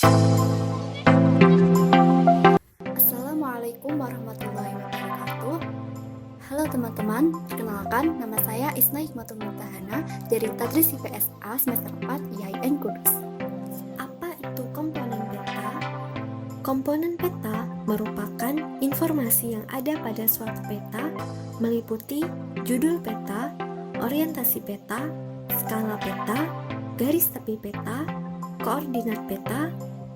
Assalamualaikum warahmatullahi wabarakatuh. Halo teman-teman, perkenalkan nama saya Isna Hikmatul Muntahana dari Tadris IPSA semester 4 IAIN Kudus. Apa itu komponen peta? Komponen peta merupakan informasi yang ada pada suatu peta, meliputi judul peta, orientasi peta, skala peta, garis tepi peta, koordinat peta,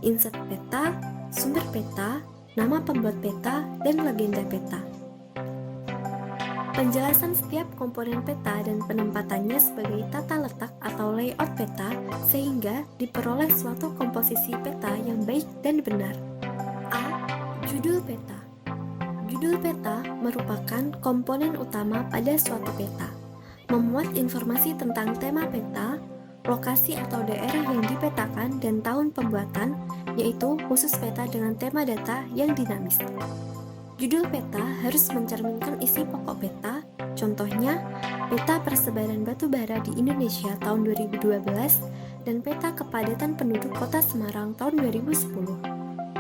insert peta, sumber peta, nama pembuat peta, dan legenda peta. Penjelasan setiap komponen peta dan penempatannya sebagai tata letak atau layout peta sehingga diperoleh suatu komposisi peta yang baik dan benar. A. Judul peta. Judul peta merupakan komponen utama pada suatu peta. Memuat informasi tentang tema peta, lokasi atau daerah yang dipetakan, dan tahun pembuatan, yaitu khusus peta dengan tema data yang dinamis. Judul peta harus mencerminkan isi pokok peta, contohnya peta persebaran batu bara di Indonesia tahun 2012 dan peta kepadatan penduduk kota Semarang tahun 2010.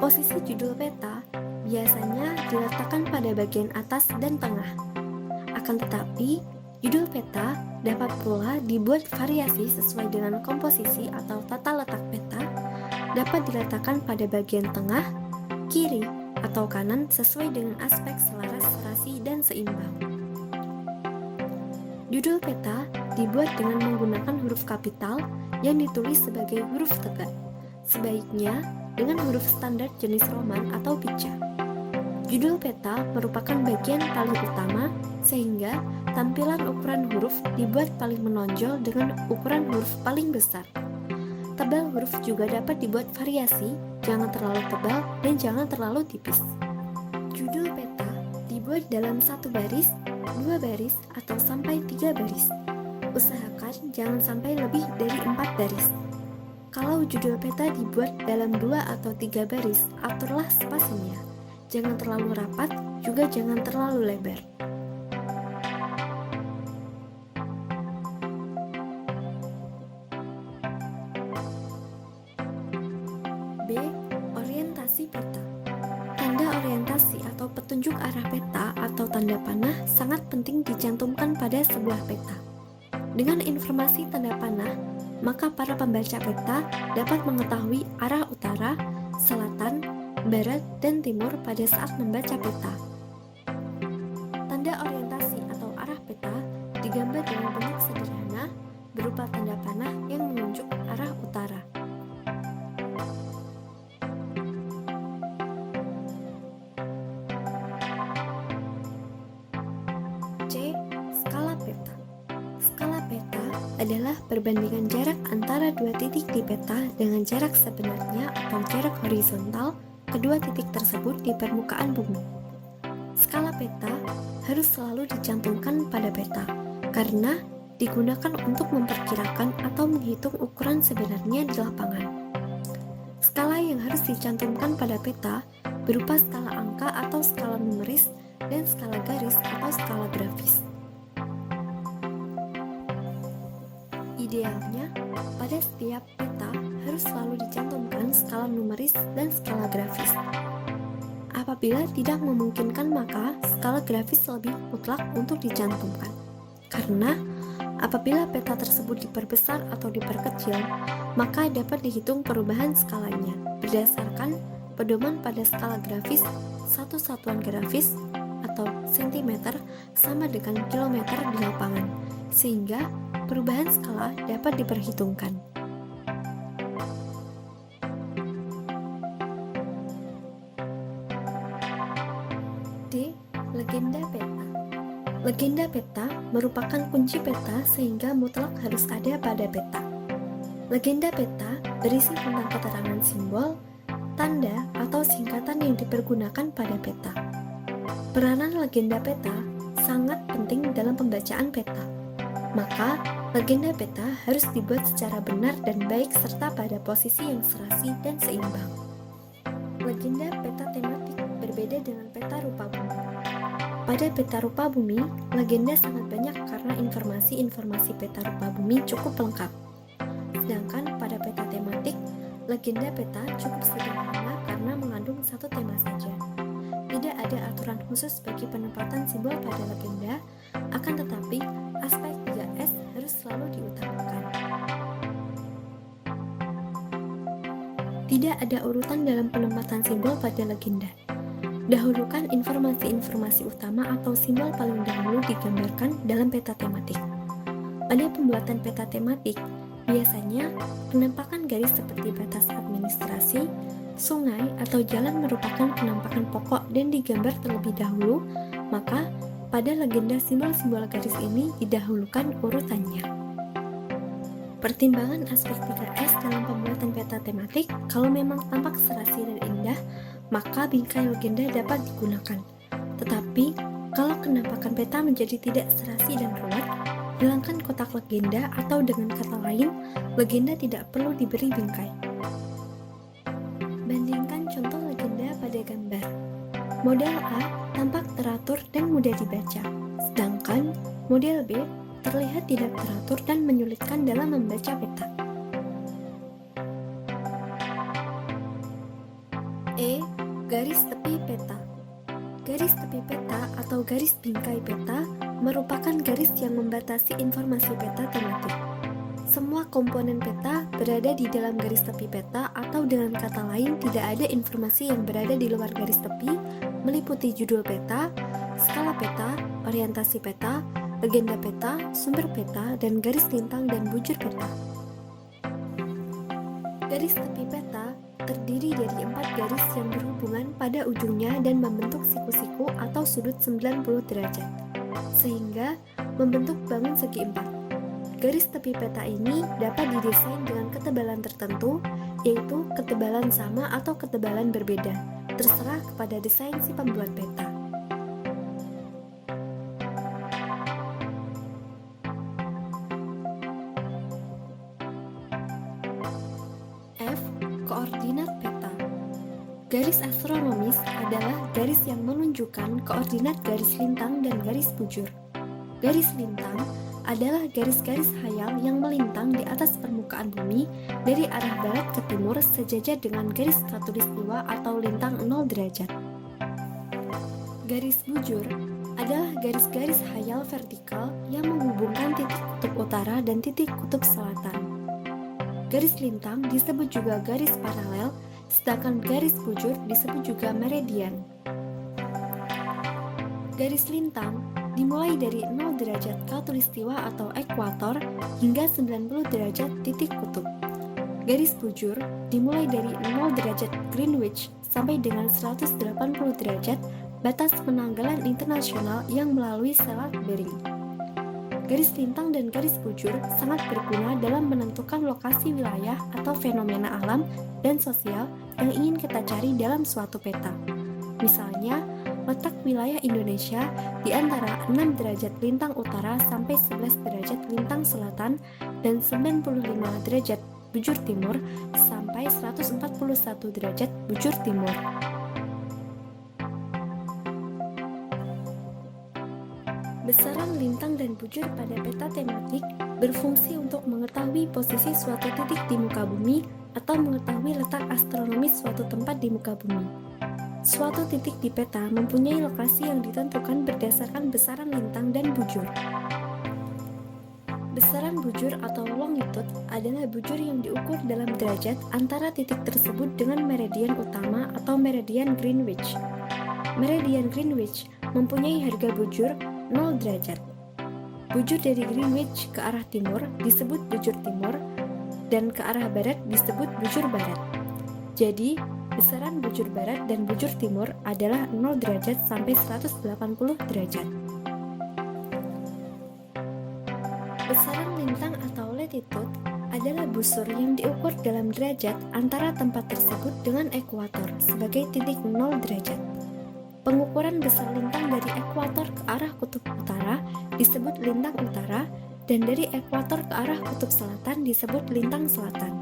Posisi judul peta biasanya diletakkan pada bagian atas dan tengah. Akan tetapi, judul peta dapat pula dibuat variasi sesuai dengan komposisi atau tata letak peta, dapat diletakkan pada bagian tengah, kiri, atau kanan sesuai dengan aspek selaras, serasi, dan seimbang. Judul peta dibuat dengan menggunakan huruf kapital yang ditulis sebagai huruf tegak, sebaiknya dengan huruf standar jenis Roman atau pica. Judul peta merupakan bagian paling utama sehingga tampilan ukuran huruf dibuat paling menonjol dengan ukuran huruf paling besar. Tebal huruf juga dapat dibuat variasi, jangan terlalu tebal dan jangan terlalu tipis. Judul peta dibuat dalam 1 baris, 2 baris, atau sampai 3 baris. Usahakan jangan sampai lebih dari 4 baris. Kalau judul peta dibuat dalam 2 atau 3 baris, aturlah spasinya. Jangan terlalu rapat, juga jangan terlalu lebar. B. Orientasi peta. Tanda orientasi atau petunjuk arah peta atau tanda panah sangat penting dicantumkan pada sebuah peta. Dengan informasi tanda panah, maka para pembaca peta dapat mengetahui arah utara, selatan, barat, dan timur pada saat membaca peta. Tanda orientasi atau arah peta digambar dengan bentuk sederhana berupa tanda panah yang menunjuk arah utara. C. Skala peta. Skala peta adalah perbandingan jarak antara dua titik di peta dengan jarak sebenarnya atau jarak horizontal kedua titik tersebut di permukaan bumi. Skala peta harus selalu dicantumkan pada peta karena digunakan untuk memperkirakan atau menghitung ukuran sebenarnya di lapangan. Skala yang harus dicantumkan pada peta berupa skala angka atau skala numeris dan skala garis atau skala grafis. Idealnya, pada setiap peta harus selalu dicantumkan skala numeris dan skala grafis. Apabila tidak memungkinkan, maka skala grafis lebih mutlak untuk dicantumkan. Karena apabila peta tersebut diperbesar atau diperkecil, maka dapat dihitung perubahan skalanya berdasarkan pedoman pada skala grafis. Satu satuan grafis atau sentimeter sama dengan kilometer di lapangan, sehingga perubahan skala dapat diperhitungkan. D. Legenda peta. Legenda peta merupakan kunci peta sehingga mutlak harus ada pada peta. Legenda peta berisi tentang keterangan simbol, tanda, atau singkatan yang dipergunakan pada peta. Peranan legenda peta sangat penting dalam pembacaan peta. Maka, legenda peta harus dibuat secara benar dan baik serta pada posisi yang serasi dan seimbang. Legenda peta tematik berbeda dengan peta rupa bumi. Pada peta rupa bumi, legenda sangat banyak karena informasi-informasi peta rupa bumi cukup lengkap. Sedangkan pada peta tematik, Legenda peta cukup sederhana karena mengandung satu tema saja. Tidak ada aturan khusus bagi penempatan simbol pada legenda, akan tetapi aspek 3S harus selalu diutamakan. Tidak ada urutan dalam penempatan simbol pada legenda. Dahulukan informasi-informasi utama atau simbol paling dahulu digambarkan dalam peta tematik. Pada pembuatan peta tematik, biasanya penampakan garis seperti batas administrasi, sungai, atau jalan merupakan penampakan pokok dan digambar terlebih dahulu, maka pada legenda simbol-simbol garis ini didahulukan urutannya. Pertimbangan aspek 3S dalam pembuatan peta tematik, kalau memang tampak serasi dan indah, maka bingkai legenda dapat digunakan. Tetapi, kalau penampakan peta menjadi tidak serasi dan ruwet, hilangkan kotak legenda atau dengan kata lain, legenda tidak perlu diberi bingkai. Bandingkan contoh legenda pada gambar. Model A tampak teratur dan mudah dibaca, sedangkan model B terlihat tidak teratur dan menyulitkan dalam membaca peta. E. Garis tepi peta. Garis tepi peta atau garis bingkai peta merupakan garis yang membatasi informasi peta tematik. Semua komponen peta berada di dalam garis tepi peta atau dengan kata lain tidak ada informasi yang berada di luar garis tepi, meliputi judul peta, skala peta, orientasi peta, legenda peta, sumber peta, dan garis lintang dan bujur peta. Garis tepi peta terdiri dari 4 garis yang berhubungan pada ujungnya dan membentuk siku-siku atau sudut 90 derajat, sehingga membentuk bangun segi 4. Garis tepi peta ini dapat didesain dengan ketebalan tertentu, yaitu ketebalan sama atau ketebalan berbeda, terserah kepada desain si pembuat peta. F. Koordinat peta. Garis astronomis adalah garis yang menunjukkan koordinat garis lintang dan garis bujur. Garis lintang adalah garis-garis hayal yang melintang di atas permukaan bumi dari arah barat ke timur sejajar dengan garis khatulistiwa atau lintang 0 derajat. Garis bujur adalah garis-garis hayal vertikal yang menghubungkan titik kutub utara dan titik kutub selatan. Garis lintang disebut juga garis paralel, sedangkan garis bujur disebut juga meridian. Garis lintang dimulai dari 0 derajat khatulistiwa atau ekuator hingga 90 derajat titik kutub. Garis bujur dimulai dari 0 derajat Greenwich sampai dengan 180 derajat batas penanggalan internasional yang melalui Selat Bering. Garis lintang dan garis bujur sangat berguna dalam menentukan lokasi wilayah atau fenomena alam dan sosial yang ingin kita cari dalam suatu peta. Misalnya, letak wilayah Indonesia di antara 6 derajat lintang utara sampai 11 derajat lintang selatan dan 95 derajat bujur timur sampai 141 derajat bujur timur. Besaran lintang dan bujur pada peta tematik berfungsi untuk mengetahui posisi suatu titik di muka bumi atau mengetahui letak astronomis suatu tempat di muka bumi. Suatu titik di peta mempunyai lokasi yang ditentukan berdasarkan besaran lintang dan bujur. Besaran bujur atau longitude adalah bujur yang diukur dalam derajat antara titik tersebut dengan meridian utama atau meridian Greenwich. Meridian Greenwich mempunyai harga bujur 0 derajat. Bujur dari Greenwich ke arah timur disebut bujur timur dan ke arah barat disebut bujur barat. Jadi, besaran bujur barat dan bujur timur adalah 0 derajat sampai 180 derajat. Besaran lintang atau latitude adalah busur yang diukur dalam derajat antara tempat tersebut dengan ekuator sebagai titik 0 derajat. Pengukuran besar lintang dari ekuator ke arah kutub utara disebut lintang utara dan dari ekuator ke arah kutub selatan disebut lintang selatan.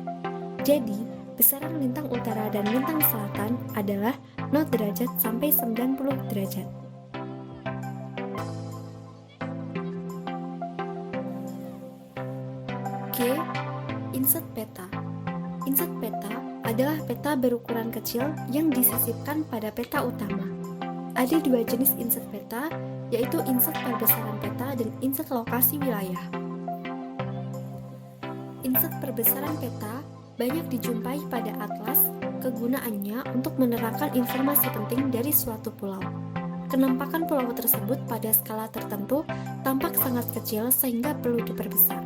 Jadi, besaran lintang utara dan lintang selatan adalah 0 derajat sampai 90 derajat. G. Inset peta. Inset peta adalah peta berukuran kecil yang disisipkan pada peta utama. Ada dua jenis insert peta, yaitu insert perbesaran peta dan insert lokasi wilayah. Insert perbesaran peta banyak dijumpai pada atlas. Kegunaannya untuk menerangkan informasi penting dari suatu pulau. Kenampakan pulau tersebut pada skala tertentu tampak sangat kecil sehingga perlu diperbesar.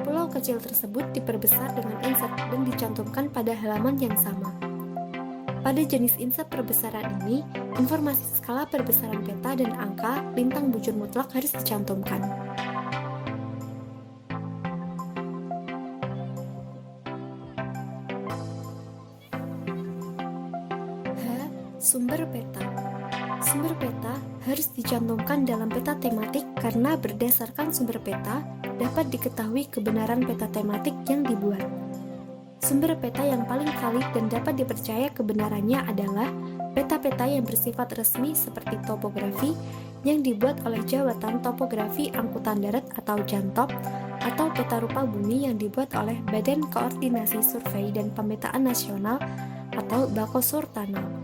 Pulau kecil tersebut diperbesar dengan insert dan dicantumkan pada halaman yang sama. Pada jenis insert perbesaran ini, informasi skala perbesaran peta dan angka lintang bujur mutlak harus dicantumkan. Sumber peta. Sumber peta harus dicantumkan dalam peta tematik karena berdasarkan sumber peta dapat diketahui kebenaran peta tematik yang dibuat. Sumber peta yang paling valid dan dapat dipercaya kebenarannya adalah peta-peta yang bersifat resmi seperti topografi yang dibuat oleh Jawatan Topografi Angkutan Darat atau JANTOP, atau peta rupa bumi yang dibuat oleh Badan Koordinasi Survei dan Pemetaan Nasional atau Bakosurtanal.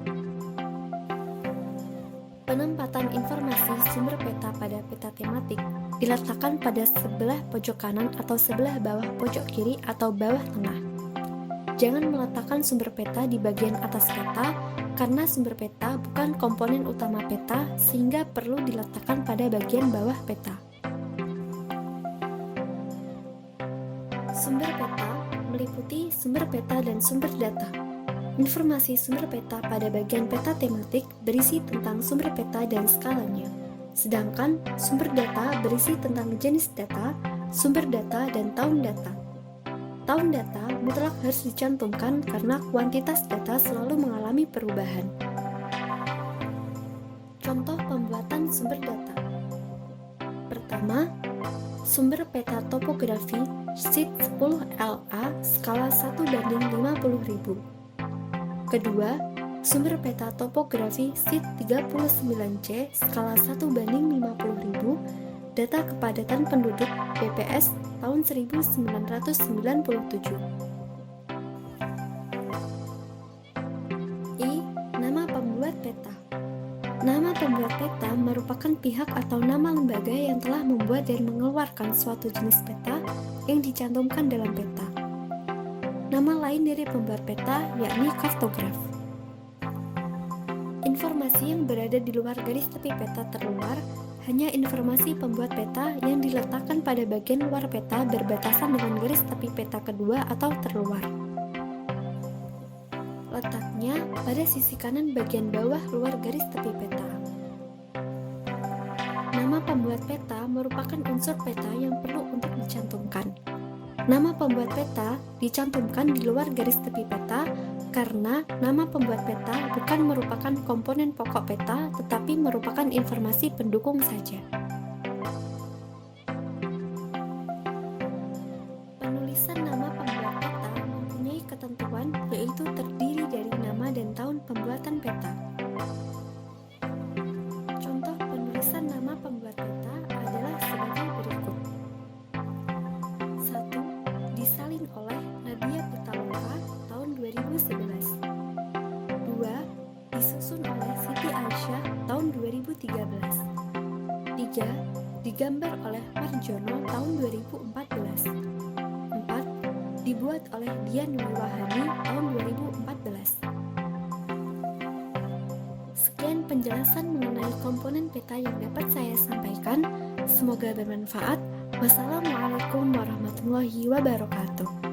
Penempatan informasi sumber peta pada peta tematik diletakkan pada sebelah pojok kanan atau sebelah bawah pojok kiri atau bawah tengah. Jangan meletakkan sumber peta di bagian atas peta karena sumber peta bukan komponen utama peta sehingga perlu diletakkan pada bagian bawah peta. Sumber peta meliputi sumber peta dan sumber data. Informasi sumber peta pada bagian peta tematik berisi tentang sumber peta dan skalanya, sedangkan sumber data berisi tentang jenis data, sumber data, dan tahun data. Tahun data mutlak harus dicantumkan karena kuantitas data selalu mengalami perubahan. Contoh pembuatan sumber data. Pertama, sumber peta topografi sheet 10 LA skala 1:50.000. Kedua, sumber peta topografi sheet 39C skala 1:50.000, data kepadatan penduduk BPS tahun 1997. I. Nama pembuat peta. Nama pembuat peta merupakan pihak atau nama lembaga yang telah membuat dan mengeluarkan suatu jenis peta yang dicantumkan dalam peta. Nama lain dari pembuat peta yakni kartograf. Informasi yang berada di luar garis tepi peta terluar hanya informasi pembuat peta yang diletakkan pada bagian luar peta berbatasan dengan garis tepi peta kedua atau terluar. Letaknya pada sisi kanan bagian bawah luar garis tepi peta. Nama pembuat peta merupakan unsur peta yang perlu untuk dicantumkan. Nama pembuat peta dicantumkan di luar garis tepi peta karena nama pembuat peta bukan merupakan komponen pokok peta tetapi merupakan informasi pendukung saja. Penulisan nama pembuat peta mempunyai ketentuan yaitu terdiri dari nama dan tahun pembuatan peta. Contoh penulisan nama pembuat peta adalah sebagai berikut. 1. Disalin oleh Nadia Pitaloka tahun 2011. 2. Disusun oleh Siti Aisyah tahun 2013. 3. Digambar oleh Marjono tahun 2014. 4. Dibuat oleh Dian Wiwahani tahun 2014. Sekian penjelasan mengenai komponen peta yang dapat saya sampaikan. Semoga bermanfaat. Wassalamualaikum warahmatullahi wabarakatuh.